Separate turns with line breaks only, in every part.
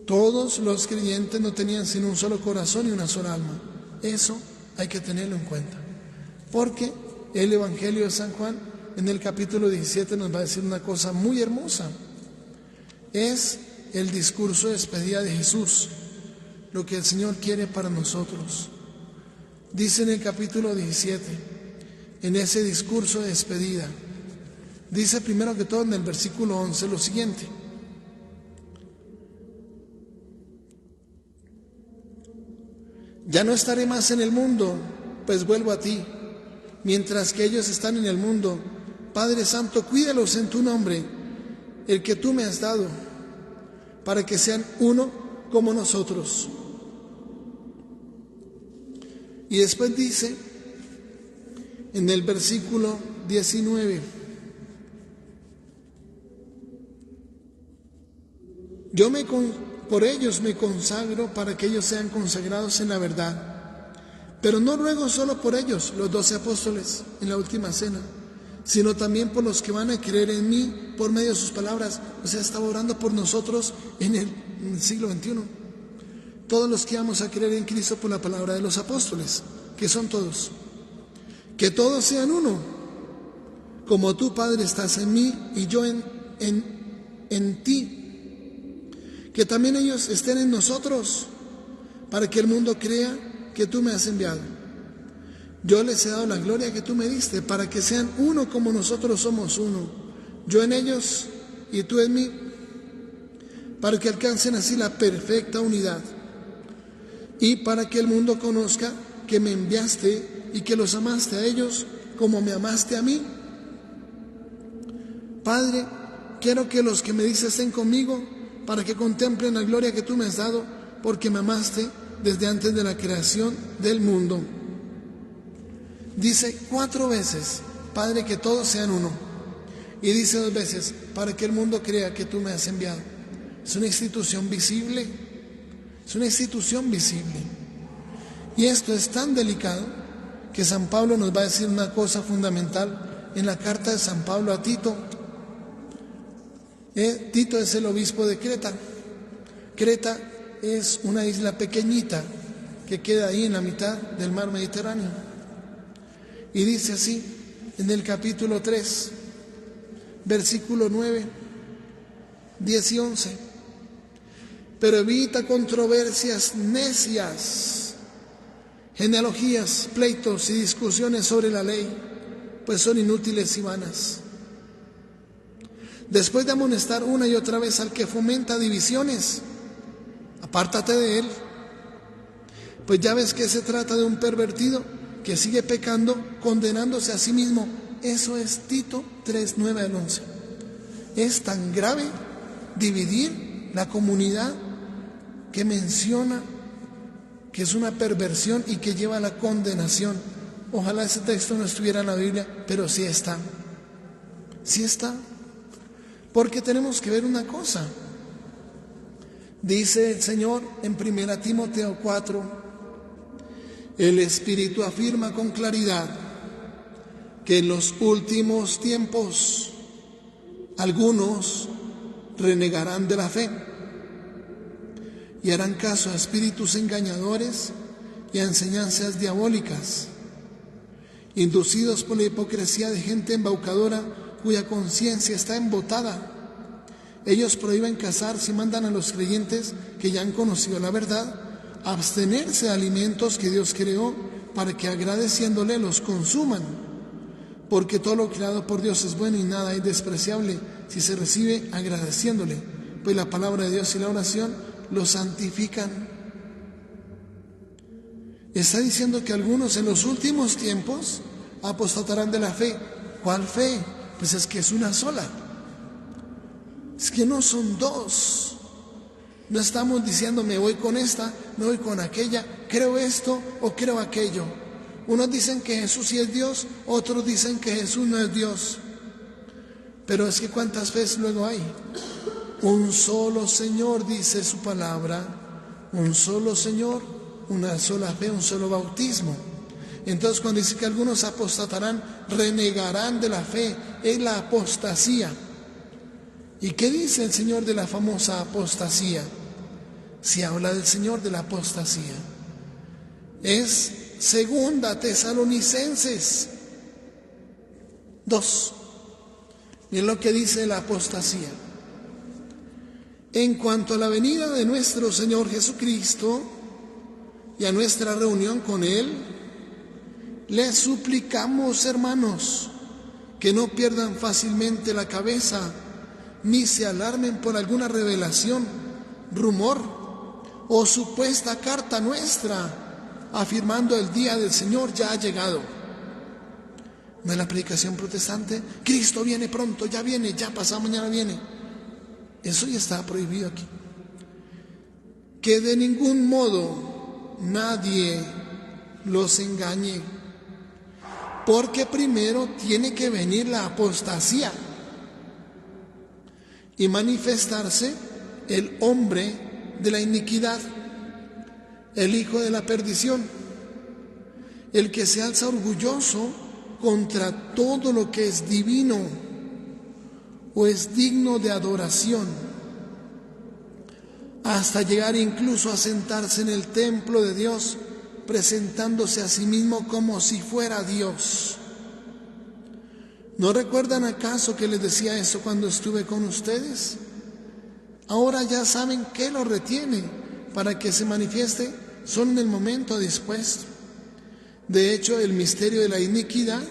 Todos los creyentes no tenían sino un solo corazón y una sola alma. Eso hay que tenerlo en cuenta. Porque el Evangelio de San Juan, en el capítulo 17, nos va a decir una cosa muy hermosa. Es el discurso de despedida de Jesús, lo que el Señor quiere para nosotros. Dice en el capítulo 17, en ese discurso de despedida, dice primero que todo en el versículo 11 lo siguiente: ya no estaré más en el mundo, pues vuelvo a ti. Mientras que ellos están en el mundo, Padre Santo, cuídalos en tu nombre, el que tú me has dado, para que sean uno como nosotros. Y después dice, en el versículo 19, por ellos me consagro para que ellos sean consagrados en la verdad. Pero no ruego solo por ellos, los 12 apóstoles, en la última cena, sino también por los que van a creer en mí por medio de sus palabras. O sea, estaba orando por nosotros en el siglo XXI. Todos los que vamos a creer en Cristo por la palabra de los apóstoles, que son todos. Que todos sean uno, como tú, Padre, estás en mí y yo en ti. Que también ellos estén en nosotros, para que el mundo crea que tú me has enviado. Yo les he dado la gloria que tú me diste, para que sean uno como nosotros somos uno. Yo en ellos y tú en mí, para que alcancen así la perfecta unidad. Y para que el mundo conozca que me enviaste y que los amaste a ellos como me amaste a mí. Padre, quiero que los que me dices estén conmigo, para que contemplen la gloria que tú me has dado, porque me amaste desde antes de la creación del mundo. Dice 4 veces, Padre, que todos sean uno. Y dice 2 veces, para que el mundo crea que tú me has enviado. Es una institución visible. Es una institución visible. Y esto es tan delicado que San Pablo nos va a decir una cosa fundamental en la carta de San Pablo a Tito. Tito es el obispo de Creta. Creta es una isla pequeñita que queda ahí en la mitad del mar Mediterráneo. Y dice así, en el capítulo 3, versículo 9, 10 y 11. Pero evita controversias necias, genealogías, pleitos y discusiones sobre la ley, pues son inútiles y vanas. Después de amonestar una y otra vez al que fomenta divisiones, apártate de él, pues ya ves que se trata de un pervertido que sigue pecando, condenándose a sí mismo. Eso es Tito 3, 9 al 11. Es tan grave dividir la comunidad que menciona que es una perversión y que lleva a la condenación. Ojalá ese texto no estuviera en la Biblia, pero sí está. Sí está. Porque tenemos que ver una cosa. Dice el Señor en 1 Timoteo 4, el Espíritu afirma con claridad que en los últimos tiempos algunos renegarán de la fe y harán caso a espíritus engañadores y a enseñanzas diabólicas, inducidos por la hipocresía de gente embaucadora cuya conciencia está embotada. Ellos prohíben casarse y mandan a los creyentes que ya han conocido la verdad a abstenerse de alimentos que Dios creó para que agradeciéndole los consuman. Porque todo lo creado por Dios es bueno y nada es despreciable si se recibe agradeciéndole, pues la palabra de Dios y la oración lo santifican. Está diciendo que algunos en los últimos tiempos apostatarán de la fe. ¿Cuál fe? Pues es que es una sola. Es que no son dos. No estamos diciendo me voy con esta, me voy con aquella, creo esto o creo aquello. Unos dicen que Jesús sí es Dios, otros dicen que Jesús no es Dios. Pero es que ¿cuántas veces luego hay? Un solo Señor, dice su palabra, un solo Señor, una sola fe, un solo bautismo. Entonces cuando dice que algunos apostatarán, renegarán de la fe, es la apostasía. ¿Y qué dice el Señor de la famosa apostasía? si habla del Señor de la apostasía. Es 2 Tesalonicenses 2. Miren lo que dice la apostasía. En cuanto a la venida de nuestro Señor Jesucristo y a nuestra reunión con Él, les suplicamos, hermanos, que no pierdan fácilmente la cabeza, ni se alarmen por alguna revelación, rumor o supuesta carta nuestra, afirmando el día del Señor ya ha llegado. ¿No es la predicación protestante? Cristo viene pronto, ya viene, ya pasado mañana viene. Eso ya está prohibido aquí. Que de ningún modo nadie los engañe, porque primero tiene que venir la apostasía y manifestarse el hombre de la iniquidad, el hijo de la perdición, el que se alza orgulloso contra todo lo que es divino o es digno de adoración, hasta llegar incluso a sentarse en el templo de Dios, presentándose a sí mismo como si fuera Dios. ¿No recuerdan acaso que les decía eso cuando estuve con ustedes? Ahora ya saben qué lo retiene para que se manifieste solo en el momento dispuesto. De hecho, el misterio de la iniquidad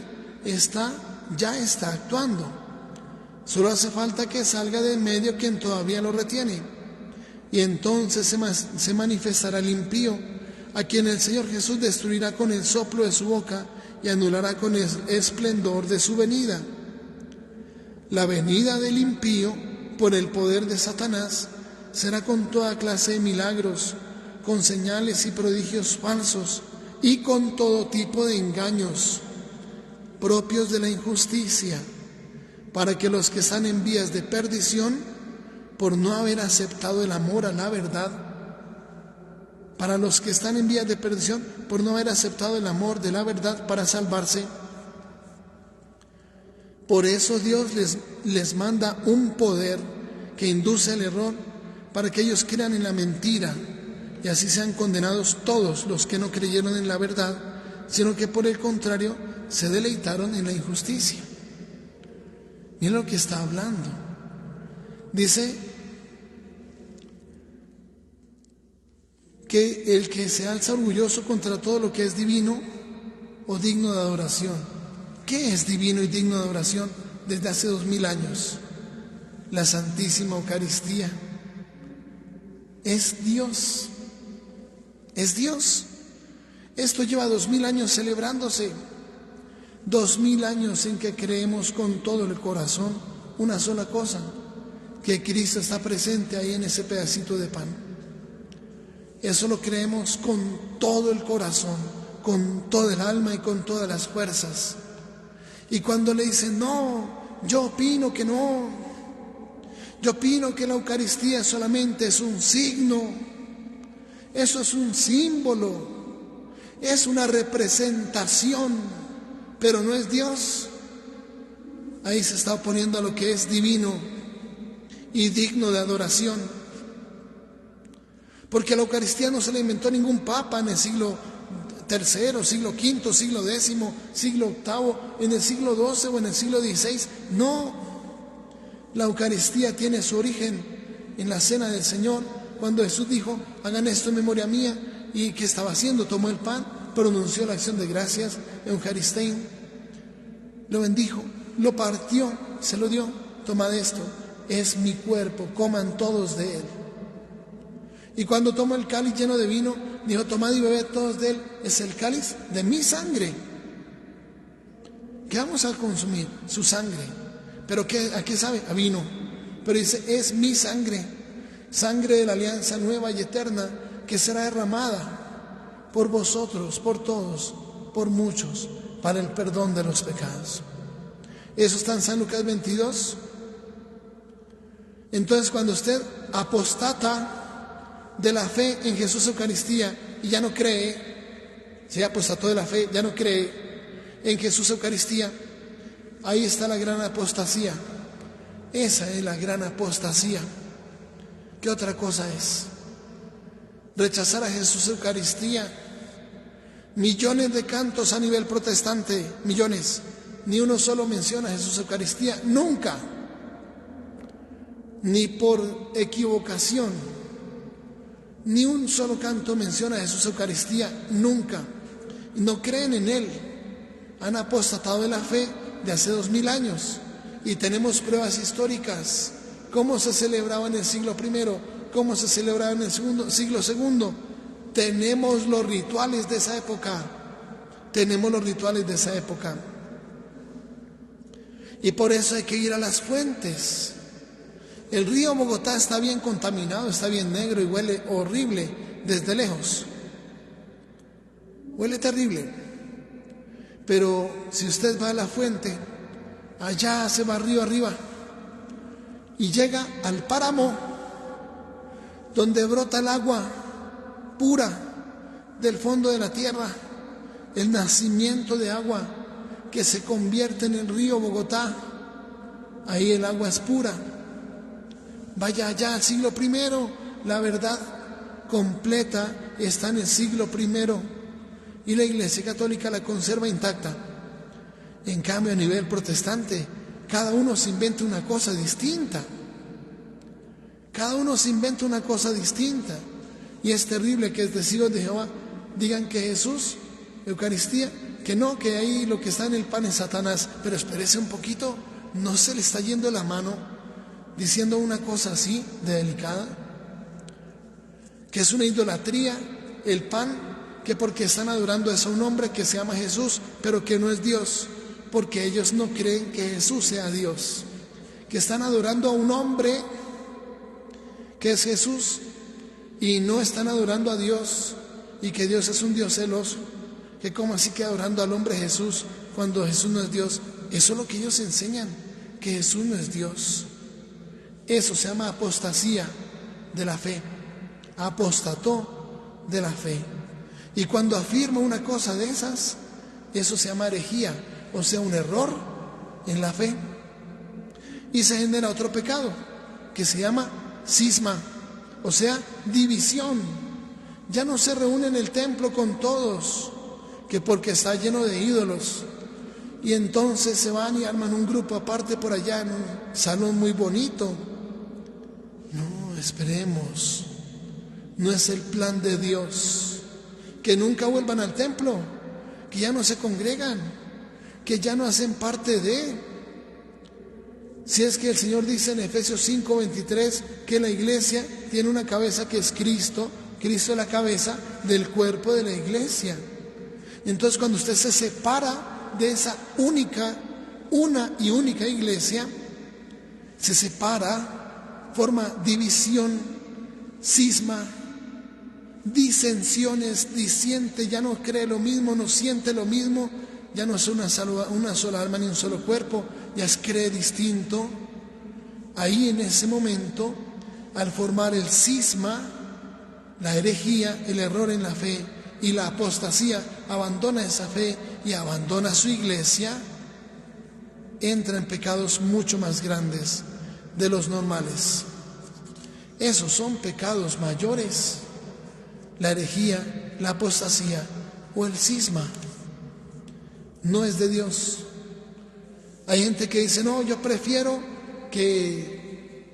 ya está actuando. Solo hace falta que salga de en medio quien todavía lo retiene. Y entonces se manifestará el impío, a quien el Señor Jesús destruirá con el soplo de su boca y anulará con el esplendor de su venida. La venida del impío, por el poder de Satanás, será con toda clase de milagros, con señales y prodigios falsos y con todo tipo de engaños propios de la injusticia, para que los que están en vías de perdición, por no haber aceptado el amor a la verdad, para los que están en vías de perdición, por no haber aceptado el amor de la verdad para salvarse. Por eso Dios les manda un poder que induce al error, para que ellos crean en la mentira y así sean condenados todos los que no creyeron en la verdad, sino que por el contrario se deleitaron en la injusticia. Miren lo que está hablando. Dice que el que se alza orgulloso contra todo lo que es divino o digno de adoración. ¿Qué es divino y digno de adoración desde hace 2000 años? La Santísima Eucaristía. Es Dios. Es Dios. Esto lleva 2000 años celebrándose. 2000 años en que creemos con todo el corazón una sola cosa, que Cristo está presente ahí en ese pedacito de pan. Eso lo creemos con todo el corazón, con todo el alma y con todas las fuerzas. Y cuando le dicen, no, yo opino que no, yo opino que la Eucaristía solamente es un signo, eso es un símbolo, es una representación, pero no es Dios. Ahí se está oponiendo a lo que es divino y digno de adoración. Porque la Eucaristía no se la inventó ningún papa en el siglo III, siglo V, siglo X, siglo VIII, en el siglo XII o en el siglo XVI. No, la Eucaristía tiene su origen en la cena del Señor, cuando Jesús dijo, hagan esto en memoria mía. ¿Y qué estaba haciendo? Tomó el pan, pronunció la acción de gracias, Eucaristein, lo bendijo, lo partió, se lo dio. Tomad esto, es mi cuerpo, coman todos de él. Y cuando tomó el cáliz lleno de vino, dijo, tomad y bebed todos de él, es el cáliz de mi sangre. ¿Qué vamos a consumir? Su sangre. ¿Pero a qué sabe? A vino. Pero dice, es mi sangre, sangre de la alianza nueva y eterna, que será derramada por vosotros, por todos, por muchos, para el perdón de los pecados. Eso está en San Lucas 22. Entonces, cuando usted apostata de la fe en Jesús Eucaristía y ya no cree, se apostató de la fe, ya no cree en Jesús Eucaristía, ahí está la gran apostasía. Esa es la gran apostasía. ¿Qué otra cosa es? rechazar a Jesús Eucaristía. Millones de cantos a nivel protestante, millones. Ni uno solo menciona a Jesús Eucaristía, nunca. Ni por equivocación. Ni un solo canto menciona a Jesús Eucaristía, nunca. No creen en Él. Han apostatado de la fe de hace 2000 años. Y tenemos pruebas históricas. Cómo se celebraba en el siglo I, cómo se celebraba en el siglo II. Tenemos los rituales de esa época. Tenemos los rituales de esa época. Y por eso hay que ir a las fuentes. El río Bogotá está bien contaminado, está bien negro y huele horrible desde lejos. Huele terrible. Pero si usted va a la fuente, allá se va río arriba y llega al páramo donde brota el agua pura del fondo de la tierra, el nacimiento de agua que se convierte en el río Bogotá. Ahí el agua es pura. Vaya allá al siglo I, la verdad completa está en el siglo I y la Iglesia Católica la conserva intacta. En cambio, a nivel protestante, cada uno se inventa una cosa distinta. Cada uno se inventa una cosa distinta. Y es terrible que testigos de Jehová digan que Jesús, Eucaristía, que no, que ahí lo que está en el pan es Satanás. Pero espérese un poquito, ¿no se le está yendo la mano diciendo una cosa así de delicada? Que es una idolatría el pan, que porque están adorando a un hombre que se llama Jesús, pero que no es Dios, porque ellos no creen que Jesús sea Dios. Que están adorando a un hombre que es Jesús y no están adorando a Dios, y que Dios es un Dios celoso. Que como así que adorando al hombre Jesús cuando Jesús no es Dios. Eso es lo que ellos enseñan, que Jesús no es Dios. Eso se llama apostasía de la fe. Apostató de la fe. Y cuando afirma una cosa de esas, eso se llama herejía, o sea, un error en la fe. Y se genera otro pecado que se llama cisma, o sea, división. Ya no se reúne en el templo con todos, que porque está lleno de ídolos. Y entonces se van y arman un grupo aparte por allá en un salón muy bonito. No, esperemos. No es el plan de Dios. Que nunca vuelvan al templo, que ya no se congregan, que ya no hacen parte de. Si es que el Señor dice en Efesios 5:23 que la iglesia tiene una cabeza que es Cristo, Cristo es la cabeza del cuerpo de la iglesia. Entonces cuando usted se separa de esa una y única iglesia, se separa, forma división, cisma, disensiones, disiente, ya no cree lo mismo, no siente lo mismo, ya no es una sola alma ni un solo cuerpo, ya cree distinto. Ahí en ese momento, al formar el cisma, la herejía, el error en la fe y la apostasía, abandona esa fe y abandona su iglesia, entra en pecados mucho más grandes de los normales. Esos son pecados mayores. La herejía, la apostasía o el cisma no es de Dios. Hay gente que dice, no, yo prefiero que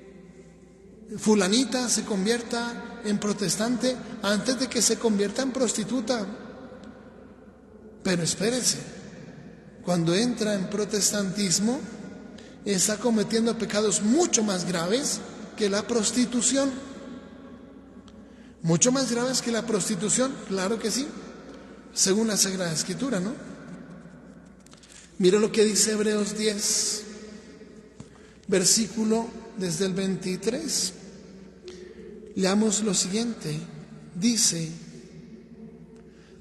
fulanita se convierta en protestante antes de que se convierta en prostituta. Pero espérese, cuando entra en protestantismo está cometiendo pecados mucho más graves que la prostitución. Mucho más graves que la prostitución, claro que sí, según la Sagrada Escritura, ¿no? Mira lo que dice Hebreos 10, versículo desde el 23. Leamos lo siguiente, dice: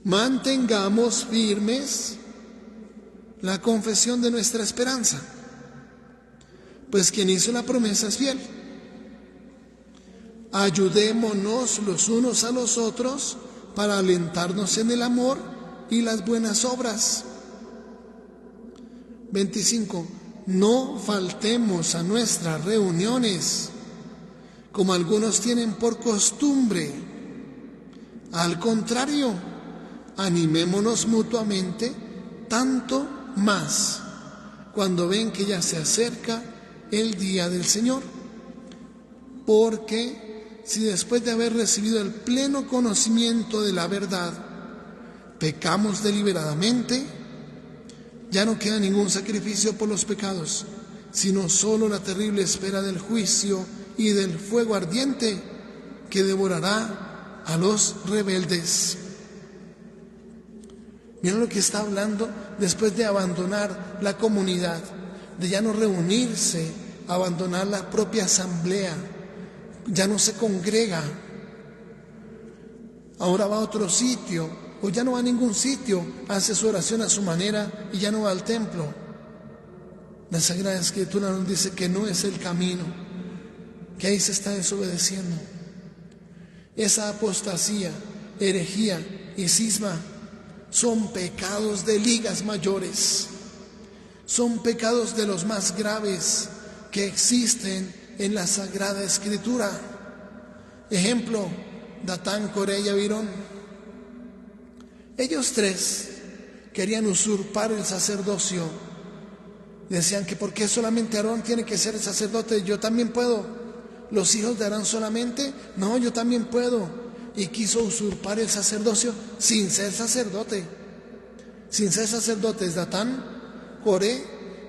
mantengamos firmes la confesión de nuestra esperanza, pues quien hizo la promesa es fiel. Ayudémonos los unos a los otros para alentarnos en el amor y las buenas obras. 25. No faltemos a nuestras reuniones, como algunos tienen por costumbre, Al contrario, animémonos mutuamente, tanto más cuando ven que ya se acerca el día del Señor. Porque si después de haber recibido el pleno conocimiento de la verdad, pecamos deliberadamente, ya no queda ningún sacrificio por los pecados, sino solo la terrible espera del juicio y del fuego ardiente que devorará a los rebeldes. Miren lo que está hablando después de abandonar la comunidad, de ya no reunirse, abandonar la propia asamblea, ya no se congrega, ahora va a otro sitio, o ya no va a ningún sitio, hace su oración a su manera y ya no va al templo. La Sagrada Escritura nos dice que no es el camino, que ahí se está desobedeciendo. Esa apostasía, herejía y cisma son pecados de ligas mayores, son pecados de los más graves que existen en la Sagrada Escritura. Ejemplo, Datán, Coré y Abirón. Ellos tres querían usurpar el sacerdocio. Decían que ¿por qué solamente Aarón tiene que ser el sacerdote? Yo también puedo. ¿Los hijos de Aarón solamente? No, yo también puedo. Y quiso usurpar el sacerdocio sin ser sacerdote. Sin ser sacerdotes, Datán, Coré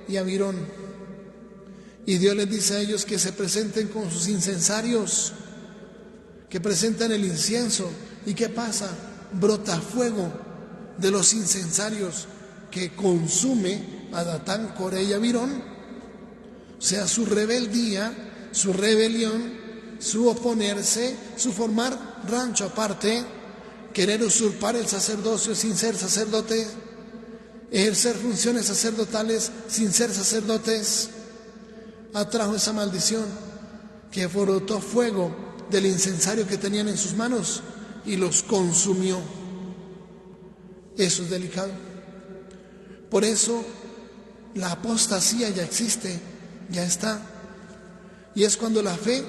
y Abirón. Y Dios les dice a ellos que se presenten con sus incensarios, que presenten el incienso. ¿Y qué pasa? Brota fuego de los incensarios que consume a Datán, Coré y Abirón. O sea, su rebeldía, su rebelión, su oponerse, su formar rancho aparte, querer usurpar el sacerdocio sin ser sacerdote, ejercer funciones sacerdotales sin ser sacerdotes, atrajo esa maldición que brotó fuego del incensario que tenían en sus manos y los consumió. Eso es delicado. Por eso la apostasía ya existe, ya está. Y es cuando la fe,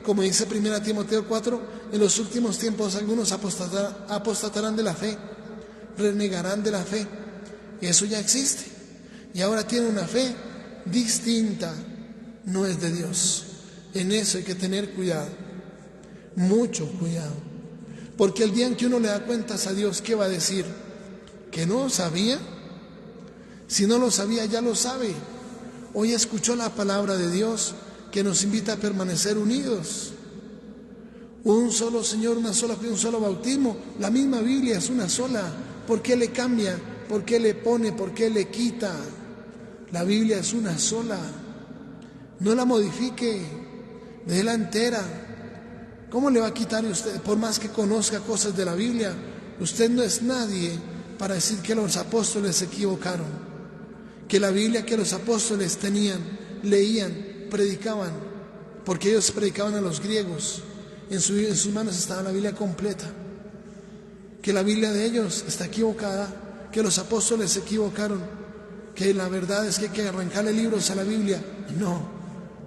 como dice 1 Timoteo 4, en los últimos tiempos algunos apostatarán de la fe, renegarán de la fe. Y eso ya existe. Y ahora tiene una fe distinta, no es de Dios. En eso hay que tener cuidado, mucho cuidado. Porque el día en que uno le da cuentas a Dios, ¿qué va a decir? ¿Que no sabía? Si no lo sabía, ya lo sabe. Hoy escuchó la palabra de Dios que nos invita a permanecer unidos. Un solo Señor, una sola fe, un solo bautismo. La misma Biblia es una sola. ¿Por qué le cambia? ¿Por qué le pone? ¿Por qué le quita? La Biblia es una sola. No la modifique, déjela entera. ¿Cómo le va a quitar usted? Por más que conozca cosas de la Biblia, usted no es nadie para decir que los apóstoles se equivocaron, que la Biblia que los apóstoles tenían, leían, predicaban, porque ellos predicaban a los griegos, en sus manos estaba la Biblia completa, que la Biblia de ellos está equivocada, que los apóstoles se equivocaron, que la verdad es que hay que arrancarle libros a la Biblia. No,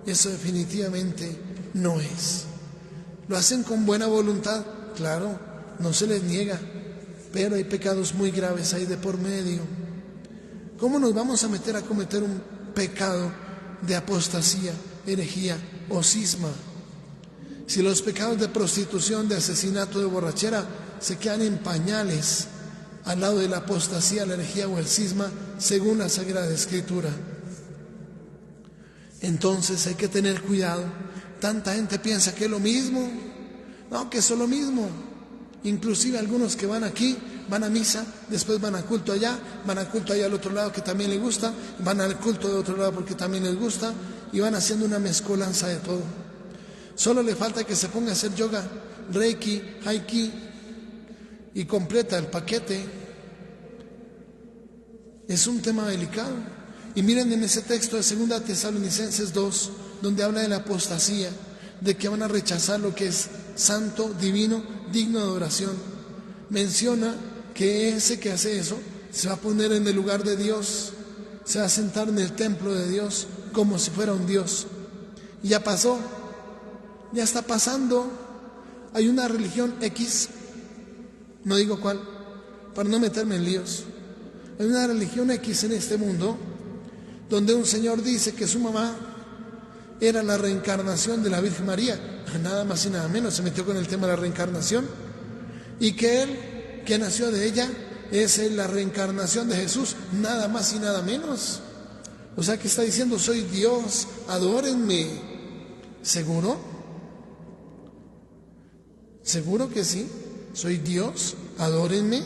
eso definitivamente no es. ¿Lo hacen con buena voluntad? Claro, no se les niega, pero hay pecados muy graves ahí de por medio. ¿Cómo nos vamos a meter a cometer un pecado de apostasía, herejía o cisma? Si los pecados de prostitución, de asesinato, de borrachera se quedan en pañales al lado de la apostasía, la herejía o el cisma, según la Sagrada Escritura. Entonces hay que tener cuidado. Tanta gente piensa que es lo mismo. No, que es lo mismo. Inclusive algunos que van aquí, van a misa, después van a culto allá al otro lado que también les gusta, van al culto de otro lado porque también les gusta, y van haciendo una mezcolanza de todo. Solo le falta que se ponga a hacer yoga, reiki, haiki, y completa el paquete. Es un tema delicado. Y miren en ese texto de 2 Tesalonicenses 2, donde habla de la apostasía, de que van a rechazar lo que es santo, divino, digno de adoración. Menciona que ese que hace eso se va a poner en el lugar de Dios, se va a sentar en el templo de Dios como si fuera un Dios. Y ya pasó, ya está pasando. Hay una religión X No digo cuál, para no meterme en líos. Hay una religión X en este mundo donde un señor dice que su mamá era la reencarnación de la Virgen María, nada más y nada menos, se metió con el tema de la reencarnación, y que él, que nació de ella, es la reencarnación de Jesús, nada más y nada menos. O sea que está diciendo, soy Dios, adórenme. ¿Seguro? ¿Seguro que sí? ¿Soy Dios? Adórenme.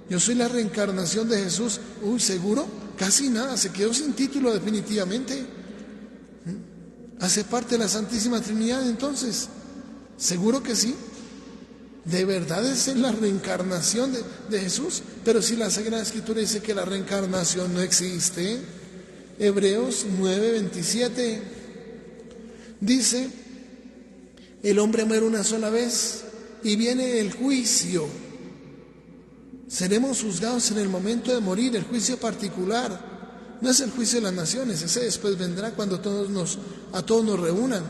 Yo soy la reencarnación de Jesús. Uy, ¿seguro? Casi nada, se quedó sin título definitivamente. ¿Hace parte de la Santísima Trinidad entonces? ¿Seguro que sí? ¿De verdad es la reencarnación de Jesús? Pero si la Sagrada Escritura dice que la reencarnación no existe. Hebreos 9:27 dice, el hombre muere una sola vez y viene el juicio. Seremos juzgados en el momento de morir, el juicio particular. No es el juicio de las naciones, ese después vendrá cuando a todos nos reúnan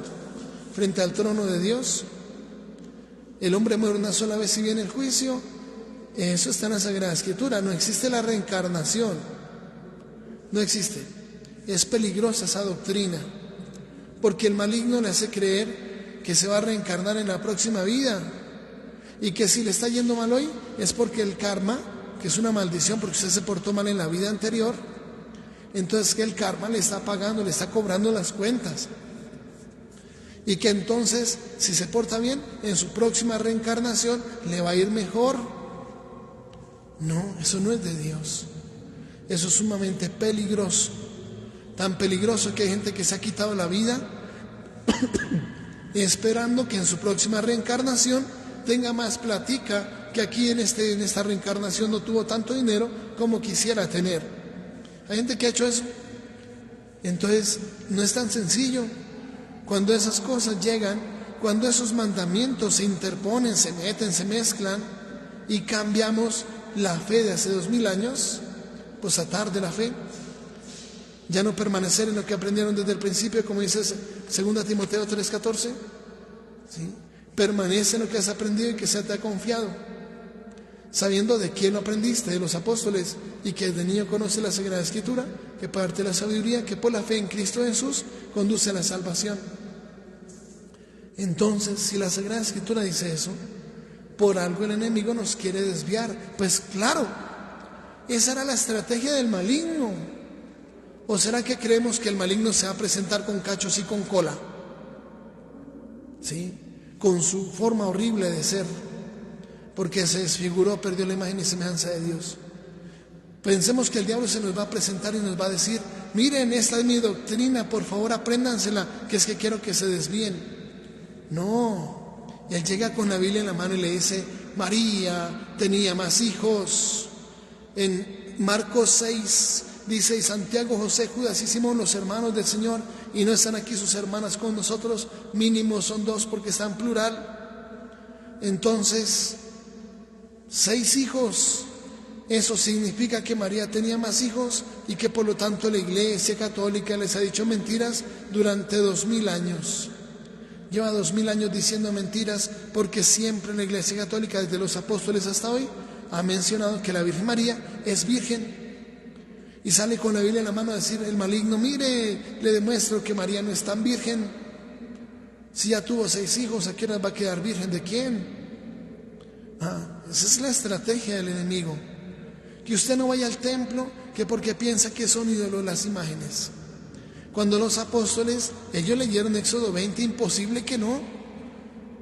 frente al trono de Dios. El hombre muere una sola vez y viene el juicio. Eso está en la Sagrada Escritura. No existe la reencarnación. No existe. Es peligrosa esa doctrina, porque el maligno le hace creer que se va a reencarnar en la próxima vida y que si le está yendo mal hoy es porque el karma, que es una maldición porque usted se portó mal en la vida anterior, entonces que el karma le está pagando, le está cobrando las cuentas, y que entonces si se porta bien en su próxima reencarnación le va a ir mejor. No, eso no es de Dios. Eso es sumamente peligroso. Tan peligroso que hay gente que se ha quitado la vida esperando que en su próxima reencarnación tenga más platica, que aquí en esta reencarnación no tuvo tanto dinero como quisiera tener. Hay gente que ha hecho eso. Entonces no es tan sencillo. Cuando esas cosas llegan, cuando esos mandamientos se interponen, se meten, se mezclan y cambiamos la fe de hace 2000 años, pues atar de la fe, ya no permanecer en lo que aprendieron desde el principio, como dice 2 Timoteo 3:14, ¿sí? Permanece en lo que has aprendido y que se te ha confiado, sabiendo de quién lo aprendiste, de los apóstoles, y que de niño conoce la Sagrada Escritura, que parte de la sabiduría, que por la fe en Cristo Jesús conduce a la salvación. Entonces, si la Sagrada Escritura dice eso, por algo el enemigo nos quiere desviar. Pues claro, esa era la estrategia del maligno. ¿O será que creemos que el maligno se va a presentar con cachos y con cola? ¿Sí? Con su forma horrible de ser, porque se desfiguró, perdió la imagen y semejanza de Dios. Pensemos que el diablo se nos va a presentar y nos va a decir, miren, esta es mi doctrina, por favor apréndansela, que es que quiero que se desvíen. No, él llega con la Biblia en la mano y le dice, María tenía más hijos. En Marcos 6 dice, y Santiago, José, Judas y Simón, los hermanos del Señor, y no están aquí sus hermanas con nosotros, mínimo son 2 porque están plural. Entonces, 6 hijos. Eso significa que María tenía más hijos y que por lo tanto la Iglesia Católica les ha dicho mentiras durante 2000 años. Lleva 2000 años diciendo mentiras, porque siempre la Iglesia Católica, desde los apóstoles hasta hoy, ha mencionado que la Virgen María es virgen. Y sale con la Biblia en la mano a decir el maligno, mire, le demuestro que María no es tan virgen. Si ya tuvo 6 hijos, ¿a qué hora va a quedar virgen? ¿De quién? Esa es la estrategia del enemigo. Que usted no vaya al templo, que porque piensa que son ídolos las imágenes. Cuando los apóstoles, ellos leyeron Éxodo 20, imposible que no,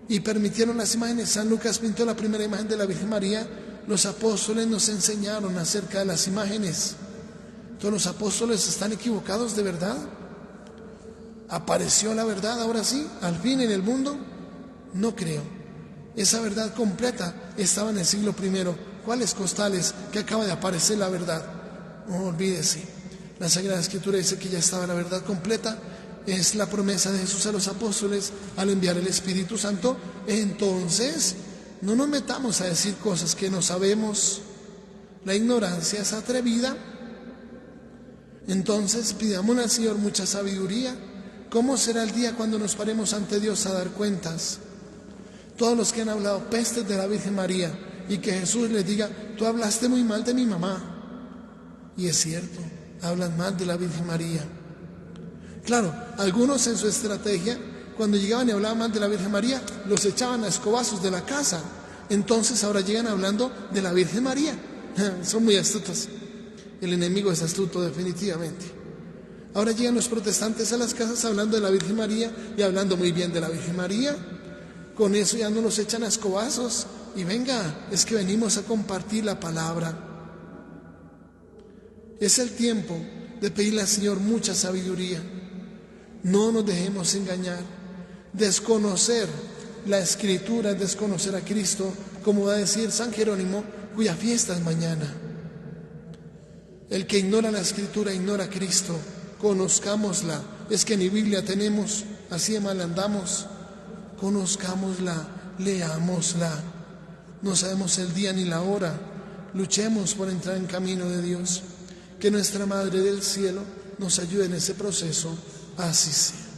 y permitieron las imágenes. San Lucas pintó la primera imagen de la Virgen María. Los apóstoles nos enseñaron acerca de las imágenes. Todos los apóstoles están equivocados de verdad. ¿Apareció la verdad ahora sí, al fin en el mundo? No creo. Esa verdad completa estaba en el siglo I. ¿Cuáles costales que acaba de aparecer la verdad? No olvídese. La Sagrada Escritura dice que ya estaba la verdad completa. Es la promesa de Jesús a los apóstoles al enviar el Espíritu Santo. Entonces, no nos metamos a decir cosas que no sabemos. La ignorancia es atrevida. Entonces, pidámosle al Señor mucha sabiduría. ¿Cómo será el día cuando nos paremos ante Dios a dar cuentas? Todos los que han hablado pestes de la Virgen María y que Jesús les diga: tú hablaste muy mal de mi mamá. Y es cierto, hablan mal de la Virgen María. Claro, algunos en su estrategia, cuando llegaban y hablaban mal de la Virgen María, los echaban a escobazos de la casa. Entonces ahora llegan hablando de la Virgen María. Son muy astutos. El enemigo es astuto definitivamente. Ahora llegan los protestantes a las casas hablando de la Virgen María y hablando muy bien de la Virgen María. Con eso ya no los echan a escobazos. Y venga, es que venimos a compartir la palabra. Es el tiempo de pedirle al Señor mucha sabiduría. No nos dejemos engañar. Desconocer la Escritura es desconocer a Cristo, como va a decir San Jerónimo, cuya fiesta es mañana. El que ignora la Escritura ignora a Cristo. Conozcámosla. Es que ni Biblia tenemos, así de mal andamos. Conozcámosla, leámosla. No sabemos el día ni la hora. Luchemos por entrar en camino de Dios. Que nuestra Madre del Cielo nos ayude en ese proceso. Así sea.